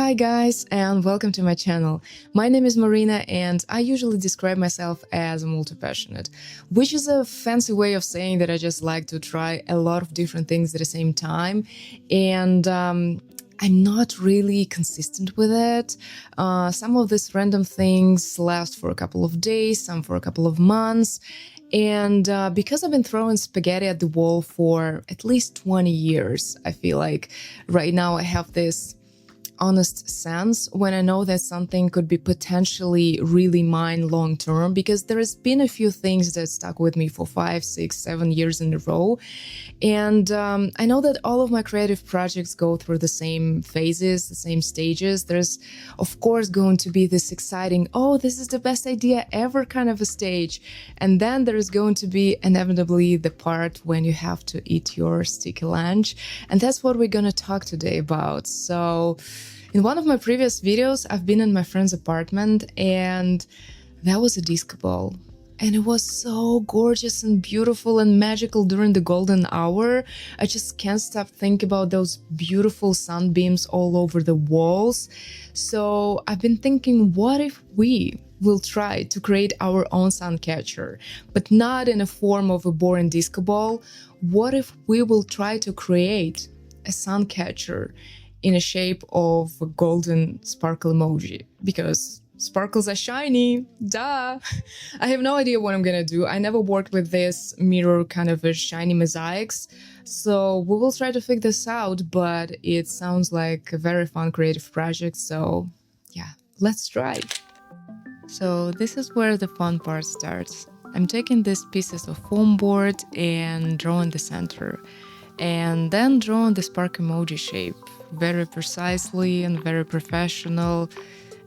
Hi guys, and welcome to my channel. My name is Marina and I usually describe myself as a multipassionate, which is a fancy way of saying that I just like to try a lot of different things at the same time, and I'm not really consistent with it. Some of these random things last for a couple of days, some for a couple of months, and because I've been throwing spaghetti at the wall for at least 20 years, I feel like right now I have this honest sense when I know that something could be potentially really mine long term, because there has been a few things that stuck with me for 5, 6, 7 years in a row. And I know that all of my creative projects go through the same phases, the same stages. There's, of course, going to be this exciting, oh, this is the best idea ever kind of a stage. And then there is going to be inevitably the part when you have to eat your sticky lunch. And that's what we're going to talk today about. So, in one of my previous videos, I've been in my friend's apartment and that was a disco ball. And it was so gorgeous and beautiful and magical during the golden hour. I just can't stop thinking about those beautiful sunbeams all over the walls. So I've been thinking, what if we will try to create our own sun catcher, but not in a form of a boring disco ball? What if we will try to create a sun catcher in a shape of a golden sparkle emoji, because sparkles are shiny, duh. I have no idea what I'm gonna do. I never worked with this mirror kind of a shiny mosaics, so we will try to figure this out, but it sounds like a very fun creative project, so yeah, let's try. So this is where the fun part starts. I'm taking these pieces of foam board and drawing the center, and then drawing the spark emoji shape very precisely and very professional.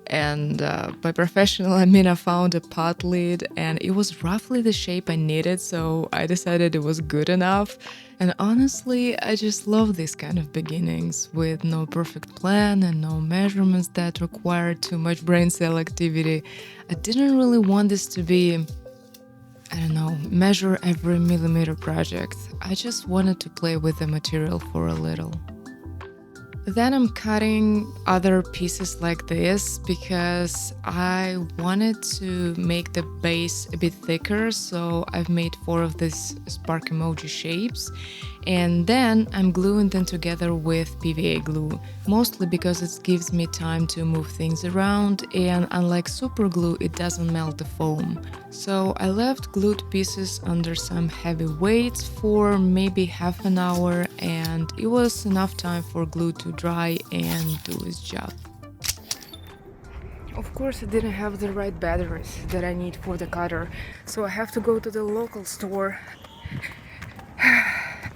And by professional, I mean I found a pot lid and it was roughly the shape I needed, so I decided it was good enough. And honestly, I just love these kind of beginnings with no perfect plan and no measurements that require too much brain cell activity. I didn't really want this to be, I don't know, measure every millimeter project. I just wanted to play with the material for a little. Then I'm cutting other pieces like this because I wanted to make the base a bit thicker, so I've made 4 of these spark emoji shapes, and then I'm gluing them together with PVA glue, mostly because it gives me time to move things around, and unlike super glue, it doesn't melt the foam. So I left glued pieces under some heavy weights for maybe half an hour, and it was enough time for glue to dry and do its job. Of course, I didn't have the right batteries that I need for the cutter, so I have to go to the local store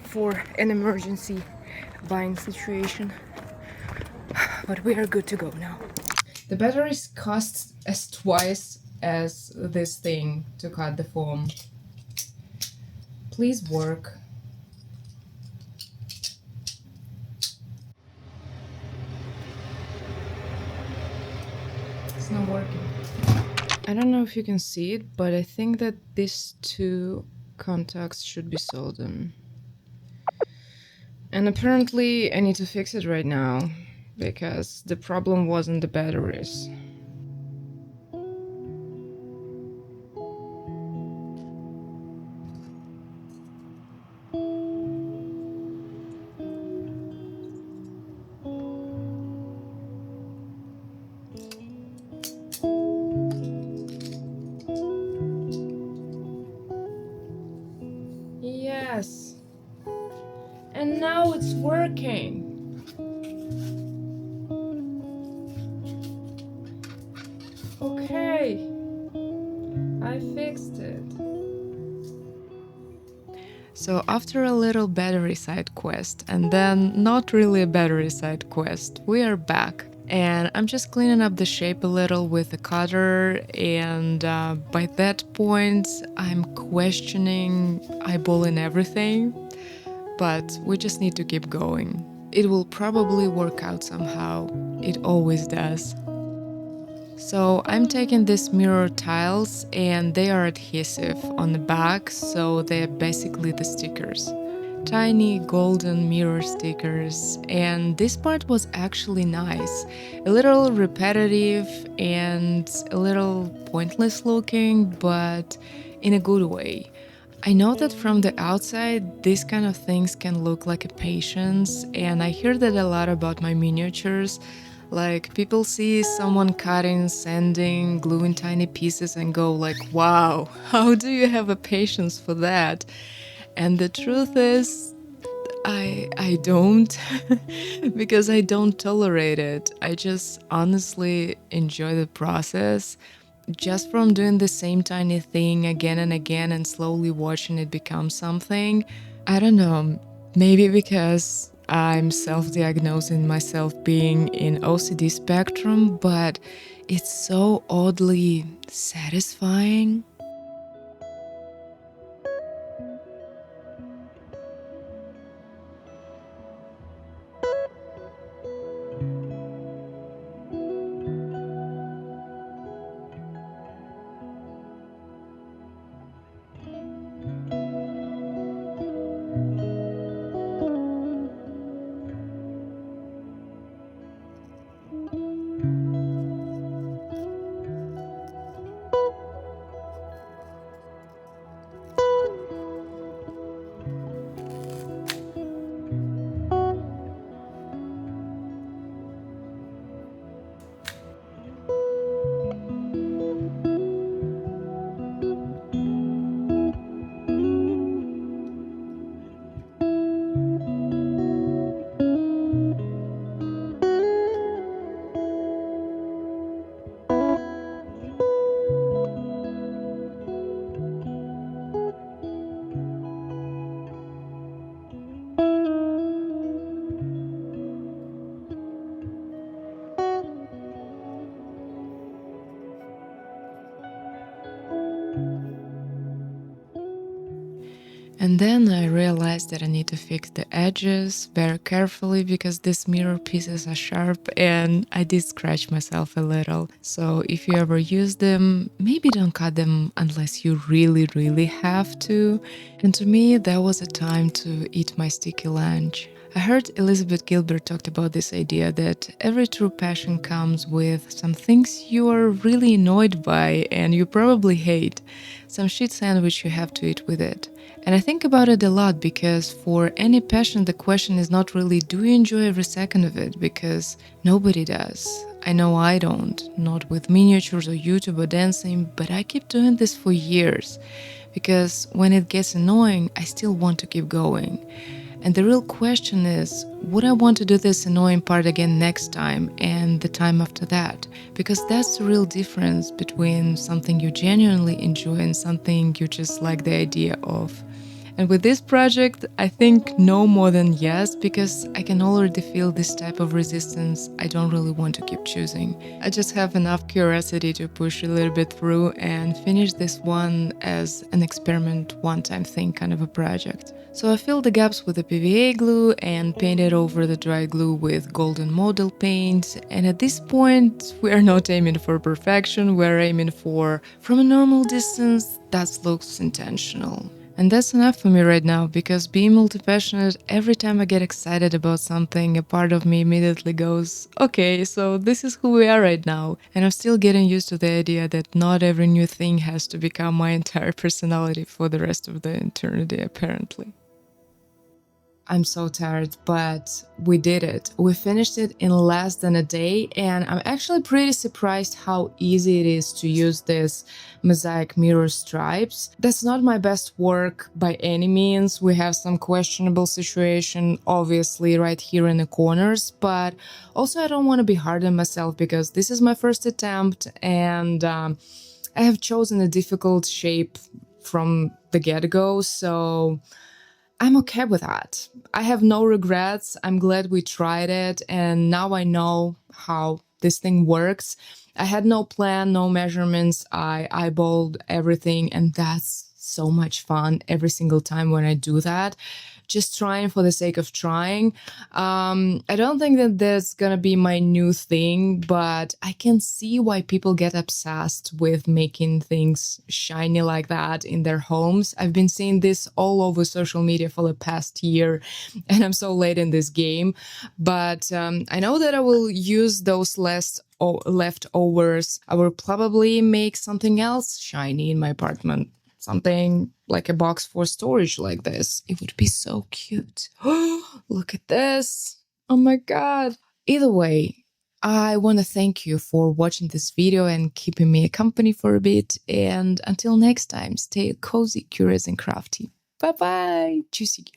for an emergency buying situation. But we are good to go now. The batteries cost as twice as this thing to cut the foam. Please work. It's not working. I don't know if you can see it, but I think that these 2 contacts should be soldered. And apparently I need to fix it right now, because the problem wasn't the batteries. Yes. And now it's working. Okay. I fixed it. So after a little battery side quest, and then not really a battery side quest, we are back. And I'm just cleaning up the shape a little with the cutter, and by that point I'm questioning eyeballing everything, but we just need to keep going. It will probably work out somehow. It always does. So I'm taking these mirror tiles and they are adhesive on the back, so they're basically the stickers. tiny golden mirror stickers, and this part was actually nice. A little repetitive and a little pointless looking, but in a good way. I know that from the outside, these kind of things can look like a patience, and I hear that a lot about my miniatures. Like, people see someone cutting, sanding, gluing tiny pieces and go like, wow, how do you have a patience for that? And the truth is, I don't because I don't tolerate it. I just honestly enjoy the process just from doing the same tiny thing again and again and slowly watching it become something. I don't know, maybe because I'm self diagnosing myself being in OCD spectrum, but it's so oddly satisfying. And then I realized that I need to fix the edges very carefully because these mirror pieces are sharp and I did scratch myself a little. So if you ever use them, maybe don't cut them unless you really, really have to. And to me, that was a time to eat my sticky lunch. I heard Elizabeth Gilbert talked about this idea that every true passion comes with some things you are really annoyed by and you probably hate. Some shit sandwich you have to eat with it. And I think about it a lot because for any passion, the question is not really do you enjoy every second of it? Because nobody does. I know I don't, not with miniatures or YouTube or dancing, but I keep doing this for years. Because when it gets annoying, I still want to keep going. And the real question is, would I want to do this annoying part again next time and the time after that? Because that's the real difference between something you genuinely enjoy and something you just like the idea of. And with this project, I think no more than yes, because I can already feel this type of resistance I don't really want to keep choosing. I just have enough curiosity to push a little bit through and finish this one as an experiment, one-time thing kind of a project. So I filled the gaps with the PVA glue and painted over the dry glue with golden model paint. And at this point, we are not aiming for perfection, we're aiming for, from a normal distance, that looks intentional. And that's enough for me right now, because being multi-passionate, every time I get excited about something, a part of me immediately goes, okay, so this is who we are right now. And I'm still getting used to the idea that not every new thing has to become my entire personality for the rest of the eternity, apparently. I'm so tired, but we did it. We finished it in less than a day, and I'm actually pretty surprised how easy it is to use this mosaic mirror stripes. That's not my best work by any means. We have some questionable situation, obviously, right here in the corners, but also I don't want to be hard on myself because this is my first attempt, and I have chosen a difficult shape from the get-go, so I'm okay with that. I have no regrets. I'm glad we tried it, and now I know how this thing works. I had no plan, no measurements. I eyeballed everything, and that's so much fun every single time when I do that. just trying for the sake of trying. I don't think that that's gonna be my new thing, but I can see why people get obsessed with making things shiny like that in their homes. I've been seeing this all over social media for the past year, and I'm so late in this game. But I know that I will use those leftovers. I will probably make something else shiny in my apartment. Something like a box for storage like this. It would be so cute. Look at this. Oh my god. Either way, I want to thank you for watching this video and keeping me company for a bit. And until next time, stay cozy, curious, and crafty. Bye bye. Juicy.